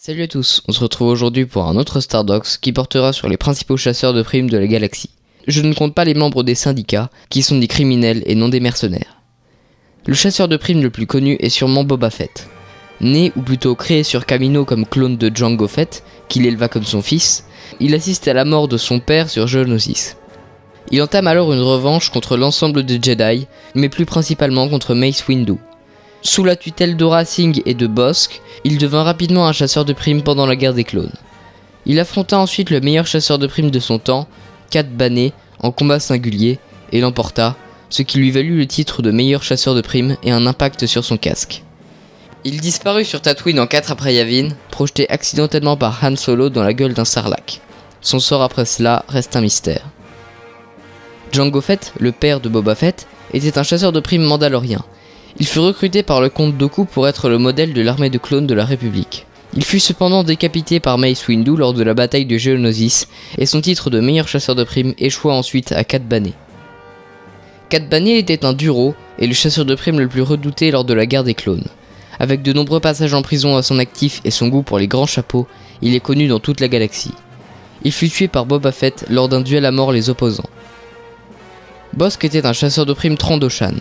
Salut à tous, on se retrouve aujourd'hui pour un autre Stardox qui portera sur les principaux chasseurs de primes de la galaxie. Je ne compte pas les membres des syndicats, qui sont des criminels et non des mercenaires. Le chasseur de primes le plus connu est sûrement Boba Fett. Né ou plutôt créé sur Kamino comme clone de Jango Fett, qu'il éleva comme son fils, il assiste à la mort de son père sur Geonosis. Il entame alors une revanche contre l'ensemble des Jedi, mais plus principalement contre Mace Windu. Sous la tutelle d'Aurra Sing et de Bossk, il devint rapidement un chasseur de primes pendant la guerre des clones. Il affronta ensuite le meilleur chasseur de primes de son temps, Cad Bane, en combat singulier, et l'emporta, ce qui lui valut le titre de meilleur chasseur de primes et un impact sur son casque. Il disparut sur Tatooine en 4 après Yavin, projeté accidentellement par Han Solo dans la gueule d'un sarlacc. Son sort après cela reste un mystère. Jango Fett, le père de Boba Fett, était un chasseur de primes mandalorien. Il fut recruté par le comte Dooku pour être le modèle de l'armée de clones de la République. Il fut cependant décapité par Mace Windu lors de la bataille de Geonosis, et son titre de meilleur chasseur de primes échoua ensuite à Cad Bane. Cad Bane était un duro et le chasseur de primes le plus redouté lors de la guerre des clones. Avec de nombreux passages en prison à son actif et son goût pour les grands chapeaux, il est connu dans toute la galaxie. Il fut tué par Boba Fett lors d'un duel à mort les opposant. Bossk était un chasseur de primes Trandoshan.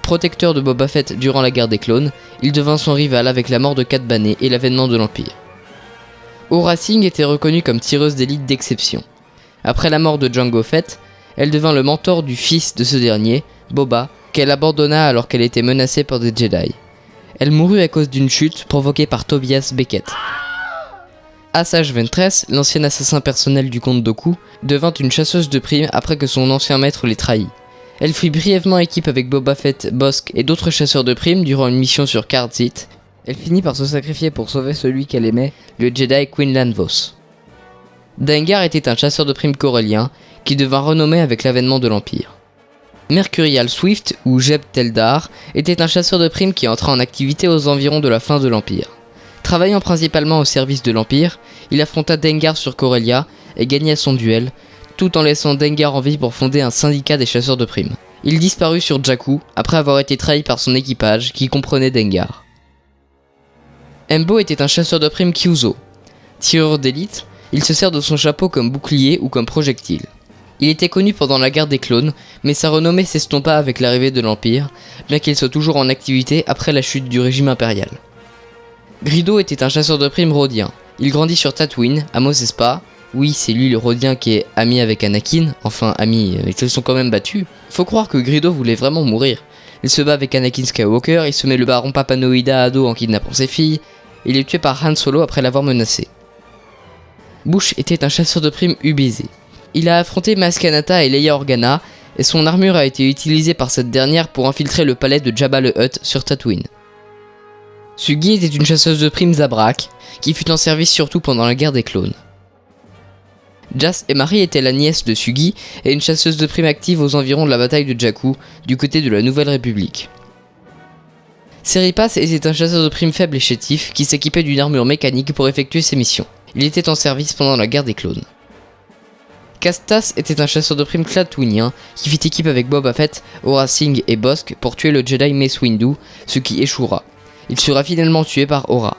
Protecteur de Boba Fett durant la guerre des clones, il devint son rival avec la mort de Cad Bane et l'avènement de l'Empire. Aurra Sing était reconnue comme tireuse d'élite d'exception. Après la mort de Jango Fett, elle devint le mentor du fils de ce dernier, Boba, qu'elle abandonna alors qu'elle était menacée par des Jedi. Elle mourut à cause d'une chute provoquée par Tobias Beckett. Asajj Ventress, l'ancien assassin personnel du comte Dooku, devint une chasseuse de primes après que son ancien maître l'ait trahi. Elle fit brièvement équipe avec Boba Fett, Bossk et d'autres chasseurs de primes durant une mission sur Kardit. Elle finit par se sacrifier pour sauver celui qu'elle aimait, le Jedi Quinlan Vos. Dengar était un chasseur de primes corellien qui devint renommé avec l'avènement de l'Empire. Mercurial Swift, ou Jeb Teldar, était un chasseur de primes qui entra en activité aux environs de la fin de l'Empire. Travaillant principalement au service de l'Empire, il affronta Dengar sur Corellia et gagna son duel, tout en laissant Dengar en vie pour fonder un syndicat des chasseurs de primes. Il disparut sur Jakku après avoir été trahi par son équipage qui comprenait Dengar. Embo était un chasseur de primes Kyuzo. Tireur d'élite, il se sert de son chapeau comme bouclier ou comme projectile. Il était connu pendant la guerre des clones, mais sa renommée s'estompa avec l'arrivée de l'Empire, bien qu'il soit toujours en activité après la chute du régime impérial. Greedo était un chasseur de primes rhodien. Il grandit sur Tatooine, à Mos Espa. Oui, c'est lui le rhodien qui est ami avec Anakin, enfin ami, ils se sont quand même battus. Faut croire que Greedo voulait vraiment mourir. Il se bat avec Anakin Skywalker, il se met le baron Papanoïda à dos en kidnappant ses filles, et il est tué par Han Solo après l'avoir menacé. Bush était un chasseur de primes UBZ. Il a affronté Maz Kanata et Leia Organa, et son armure a été utilisée par cette dernière pour infiltrer le palais de Jabba le Hutt sur Tatooine. Sugi était une chasseuse de primes Zabrak, qui fut en service surtout pendant la guerre des clones. Jas Emari était la nièce de Sugi et une chasseuse de primes active aux environs de la bataille de Jakku, du côté de la Nouvelle République. Seripas était un chasseur de primes faible et chétif qui s'équipait d'une armure mécanique pour effectuer ses missions. Il était en service pendant la guerre des clones. Castas était un chasseur de primes Klatooinien qui fit équipe avec Boba Fett, Aurra Sing et Bossk pour tuer le Jedi Mace Windu, ce qui échouera. Il sera finalement tué par Aurra.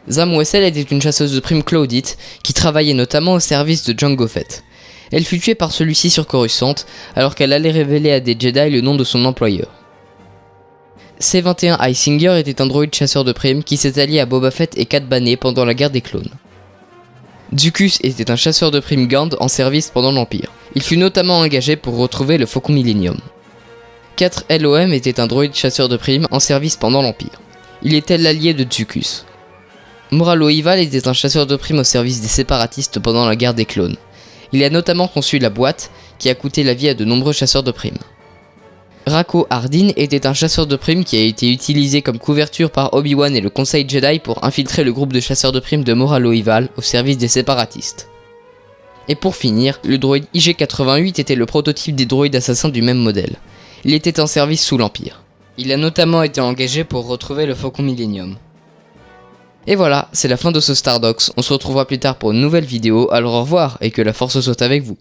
Zam Wesell était une chasseuse de primes Claudite qui travaillait notamment au service de Jango Fett. Elle fut tuée par celui-ci sur Coruscant alors qu'elle allait révéler à des Jedi le nom de son employeur. C-21 Isinger était un droïde chasseur de primes qui s'est allié à Boba Fett et Cad Bane pendant la guerre des clones. Zucus était un chasseur de primes Gand en service pendant l'Empire. Il fut notamment engagé pour retrouver le Faucon Millennium. 4 LOM était un droïde chasseur de primes en service pendant l'Empire. Il était l'allié de Zucus. Moral Loival était un chasseur de primes au service des séparatistes pendant la guerre des clones. Il a notamment conçu la boîte, qui a coûté la vie à de nombreux chasseurs de primes. Rako Hardin était un chasseur de primes qui a été utilisé comme couverture par Obi-Wan et le Conseil Jedi pour infiltrer le groupe de chasseurs de primes de Moral Loival au service des séparatistes. Et pour finir, le droïde IG-88 était le prototype des droïdes assassins du même modèle. Il était en service sous l'Empire. Il a notamment été engagé pour retrouver le Faucon Millennium. Et voilà, c'est la fin de ce Stardox, on se retrouvera plus tard pour une nouvelle vidéo, alors au revoir et que la force soit avec vous.